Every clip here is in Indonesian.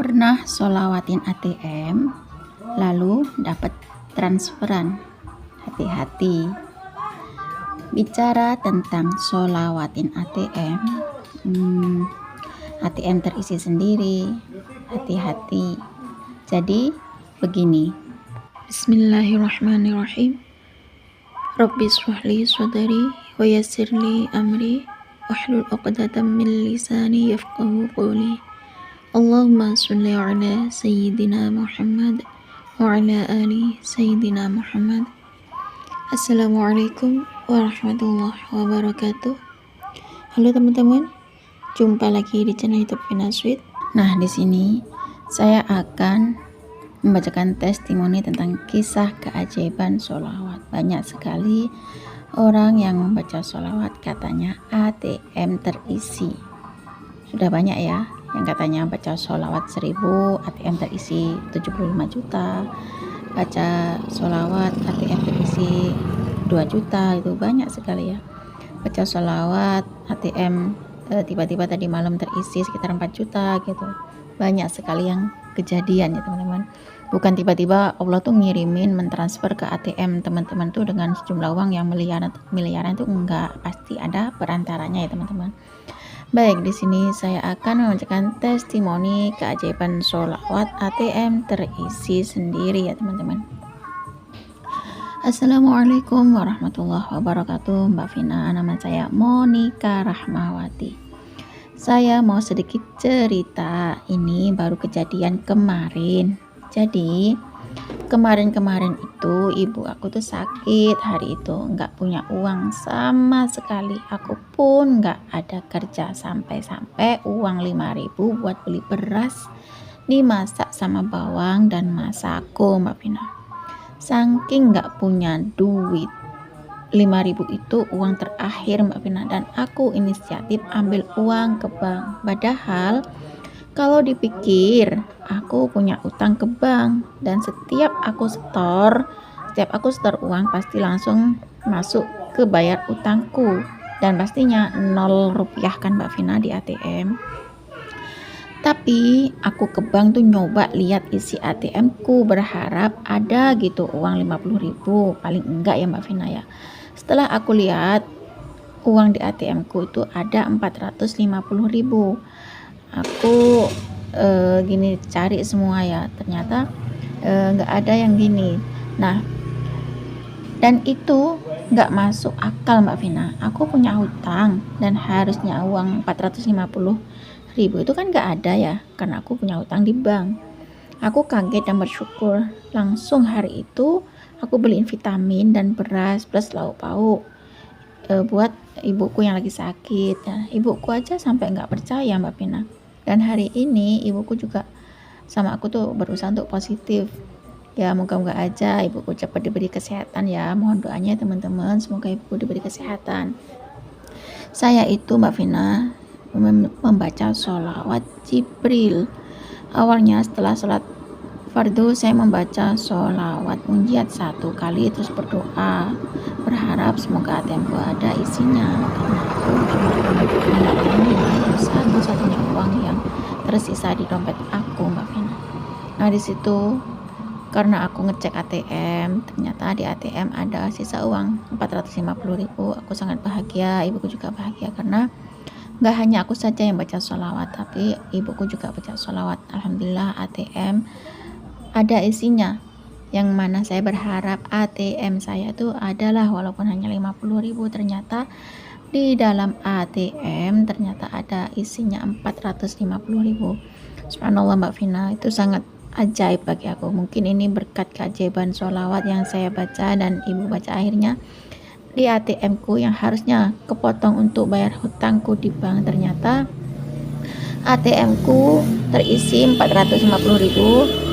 Pernah sholawatin ATM, lalu dapat transferan. Hati-hati. Bicara tentang sholawatin ATM terisi sendiri. Hati-hati. Jadi begini. Bismillahirrahmanirrahim. Rabbi shrahli sadri wa yassirli amri wahlul 'uqdatam min lisani yafqahu qawli. Allahumma sholli ala sayyidina Muhammad wa ala ali sayyidina Muhammad. Assalamualaikum warahmatullahi wabarakatuh. Halo teman-teman, jumpa lagi di channel YouTube Finasweet. Nah, di sini saya akan membacakan testimoni tentang kisah keajaiban sholawat. Banyak sekali orang yang membaca sholawat katanya ATM terisi. Sudah banyak ya yang katanya baca sholawat 1000 ATM terisi 75 juta, baca sholawat ATM terisi 2 juta, itu banyak sekali ya. Baca sholawat ATM tiba-tiba tadi malam terisi sekitar 4 juta gitu. Banyak sekali yang kejadian ya teman-teman. Bukan tiba-tiba Allah tuh ngirimin mentransfer ke ATM teman-teman tuh dengan sejumlah uang yang miliaran itu enggak, pasti ada perantaranya ya teman-teman. Baik, di sini saya akan membacakan testimoni keajaiban sholawat ATM terisi sendiri ya teman-teman. Assalamualaikum warahmatullahi wabarakatuh. Mbak Vina, nama saya Monika Rahmawati. Saya mau sedikit cerita, ini baru kejadian kemarin. Jadi kemarin itu ibu aku tuh sakit hari itu, nggak punya uang sama sekali. Aku pun nggak ada kerja, sampai uang 5.000 buat beli beras dimasak sama bawang dan masako, Mbak Vina. Saking nggak punya duit, 5.000 itu uang terakhir Mbak Vina, dan aku inisiatif ambil uang ke bank. Padahal kalau dipikir aku punya utang ke bank, dan setiap aku setor uang pasti langsung masuk ke bayar utangku, dan pastinya 0 rupiah kan Mbak Vina di ATM. Tapi aku ke bank tuh nyoba lihat isi ATM ku, berharap ada gitu uang 50.000 paling enggak ya Mbak Vina ya. Setelah aku lihat uang di ATM ku itu ada 450.000. Aku gini cari semua ya, ternyata nggak ada yang gini. Nah, dan itu nggak masuk akal Mbak Vina. Aku punya hutang dan harusnya uang 450.000 itu kan nggak ada ya, karena aku punya hutang di bank. Aku kaget dan bersyukur. Langsung hari itu aku beliin vitamin dan beras plus lauk pauk buat ibuku yang lagi sakit ya. Ibuku aja sampai nggak percaya Mbak Vina. Dan hari ini ibuku juga sama aku tuh berusaha untuk positif ya. Moga-moga aja ibuku cepat diberi kesehatan ya. Mohon doanya teman-teman, semoga ibuku diberi kesehatan. Saya itu Mbak Vina membaca sholawat Jibril. Awalnya setelah sholat fardu saya membaca sholawat munjiat 1 kali, terus berdoa berharap semoga ATM-ku ada isinya, karena aku cuma satu-satunya uang yang tersisa di dompet aku Mbak Vina. Nah di situ karena aku ngecek ATM, ternyata di ATM ada sisa uang 450.000. Aku sangat bahagia, ibuku juga bahagia, karena nggak hanya aku saja yang baca sholawat, tapi ibuku juga baca sholawat. Alhamdulillah ATM ada isinya, yang mana saya berharap ATM saya itu adalah walaupun hanya 50.000, ternyata di dalam ATM ternyata ada isinya 450.000. Subhanallah Mbak Vina, itu sangat ajaib bagi aku. Mungkin ini berkat keajaiban sholawat yang saya baca dan ibu baca, akhirnya di ATM ku yang harusnya kepotong untuk bayar hutangku di bank, ternyata ATM ku terisi 450.000,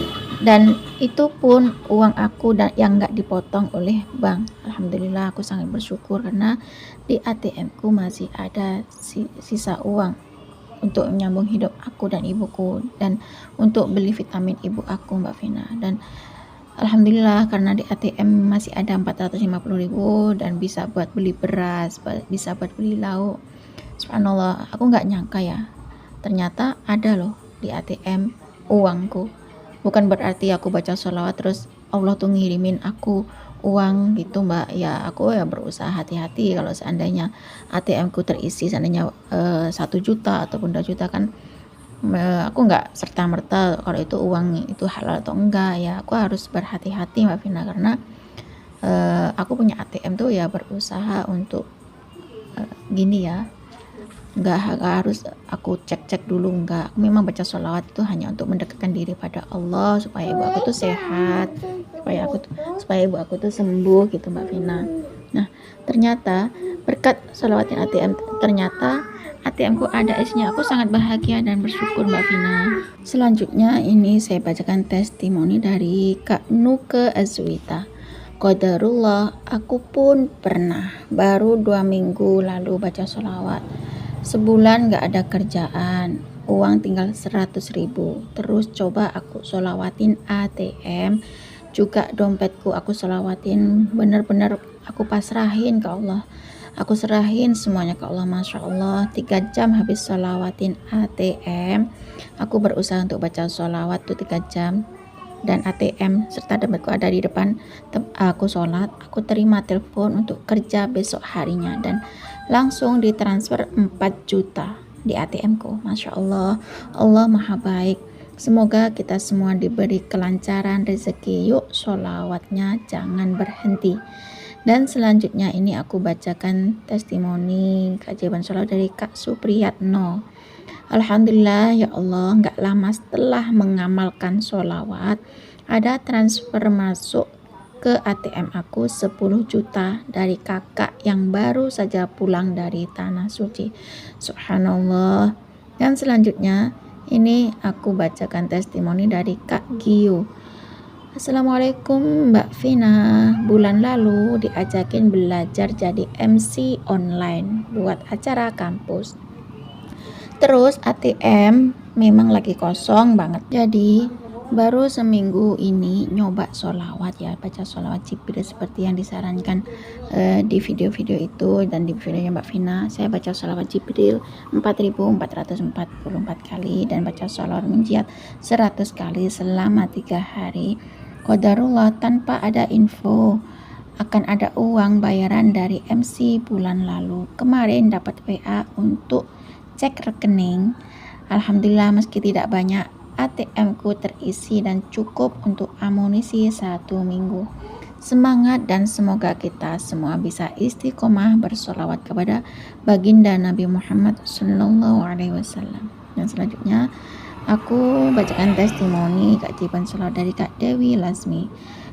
dan itu pun uang aku dan yang nggak dipotong oleh bank. Alhamdulillah aku sangat bersyukur, karena di ATM ku masih ada sisa uang untuk menyambung hidup aku dan ibuku, dan untuk beli vitamin ibu aku Mbak Vina. Dan alhamdulillah karena di ATM masih ada 450.000 dan bisa buat beli beras, bisa buat beli lauk. Subhanallah, aku nggak nyangka ya, ternyata ada loh di ATM uangku. Bukan berarti aku baca sholawat terus Allah tuh ngirimin aku uang gitu Mbak. Ya aku ya berusaha hati-hati kalau seandainya ATM-ku terisi seandainya 1 juta ataupun 2 juta kan, aku nggak serta-merta kalau itu uang itu halal atau enggak ya. Aku harus berhati-hati Mbak Vina, karena aku punya ATM tuh ya berusaha untuk gini ya, nggak harus aku cek-cek dulu, nggak. Aku memang baca sholawat itu hanya untuk mendekatkan diri pada Allah supaya ibu aku tuh sehat, supaya ibu aku tuh sembuh gitu Mbak Vina. Nah ternyata berkat sholawatnya ATM, ternyata ATM ku ada isinya. Aku sangat bahagia dan bersyukur Mbak Vina. Selanjutnya ini saya bacakan testimoni dari Kak Nuke Azwita. Qadarullah, aku pun pernah baru 2 minggu lalu baca sholawat. Sebulan gak ada kerjaan, uang tinggal 100.000. Terus coba aku sholawatin ATM, juga dompetku aku sholawatin. Bener-bener aku pasrahin ke Allah. Aku serahin semuanya ke Allah. Masya Allah 3 jam habis sholawatin ATM. Aku berusaha untuk baca sholawat tuh 3 jam. Dan ATM serta dompetku ada di depan. Aku sholat, aku terima telepon untuk kerja besok harinya, dan langsung ditransfer 4 juta di ATM-ku. Masya Allah, Allah maha baik. Semoga kita semua diberi kelancaran rezeki. Yuk sholawatnya jangan berhenti. Dan selanjutnya ini aku bacakan testimoni keajaiban sholawat dari Kak Supriyatno. Alhamdulillah ya Allah, gak lama setelah mengamalkan sholawat, ada transfer masuk ke ATM aku 10 juta dari kakak yang baru saja pulang dari Tanah Suci. Subhanallah. Dan selanjutnya ini aku bacakan testimoni dari Kak Gio. Assalamualaikum Mbak Vina, bulan lalu diajakin belajar jadi MC online buat acara kampus. Terus ATM memang lagi kosong banget, jadi baru seminggu ini nyoba sholawat ya, baca sholawat Jibril seperti yang disarankan di video-video itu. Dan di videonya Mbak Vina saya baca sholawat Jibril 4.444 kali dan baca sholawat munjiat 100 kali selama 3 hari. Qadarullah, tanpa ada info akan ada uang bayaran dari MC bulan lalu. Kemarin dapat WA untuk cek rekening. Alhamdulillah meski tidak banyak, ATM ku terisi dan cukup untuk amunisi 1 minggu. Semangat dan semoga kita semua bisa istiqomah bersolawat kepada baginda Nabi Muhammad SAW. Dan selanjutnya aku bacakan testimoni keajaiban sholawat dari Kak Dewi Lasmi.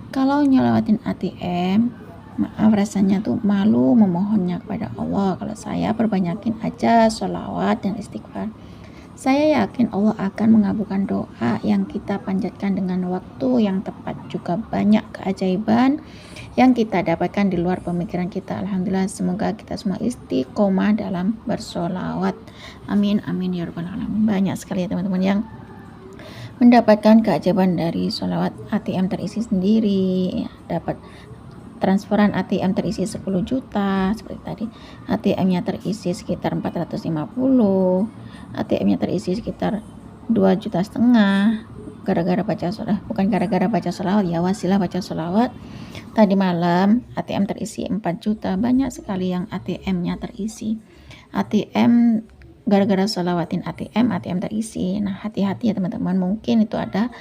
Kalau nyolawatin ATM, maaf rasanya tuh malu memohonnya kepada Allah. Kalau saya perbanyakin aja sholawat dan istighfar. Saya yakin Allah akan mengabulkan doa yang kita panjatkan dengan waktu yang tepat. Juga banyak keajaiban yang kita dapatkan di luar pemikiran kita. Alhamdulillah, semoga kita semua istiqomah dalam bersolawat. Amin amin ya rabbal alamin. Banyak sekali ya teman-teman yang mendapatkan keajaiban dari sholawat. ATM terisi sendiri, dapat transferan ATM terisi 10 juta seperti tadi. ATM-nya terisi sekitar 450, ATM-nya terisi sekitar 2,5 juta gara-gara baca sholawat. Bukan gara-gara baca sholawat ya, wasilah baca sholawat. Tadi malam ATM terisi 4 juta. Banyak sekali yang ATM-nya terisi. ATM gara-gara sholawatin ATM terisi. Nah hati-hati ya teman-teman, mungkin itu ada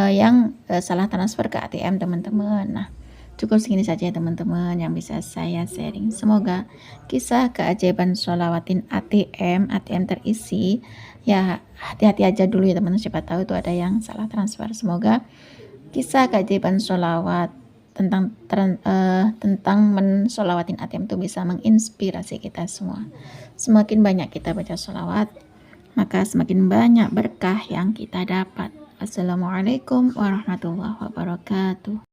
yang salah transfer ke ATM teman-teman. Nah cukup segini saja ya teman-teman yang bisa saya sharing. Semoga kisah keajaiban sholawatin ATM terisi. Ya hati-hati aja dulu ya teman-teman, siapa tahu itu ada yang salah transfer. Semoga kisah keajaiban sholawat tentang mensholawatin ATM itu bisa menginspirasi kita semua. Semakin banyak kita baca sholawat, maka semakin banyak berkah yang kita dapat. Assalamualaikum warahmatullahi wabarakatuh.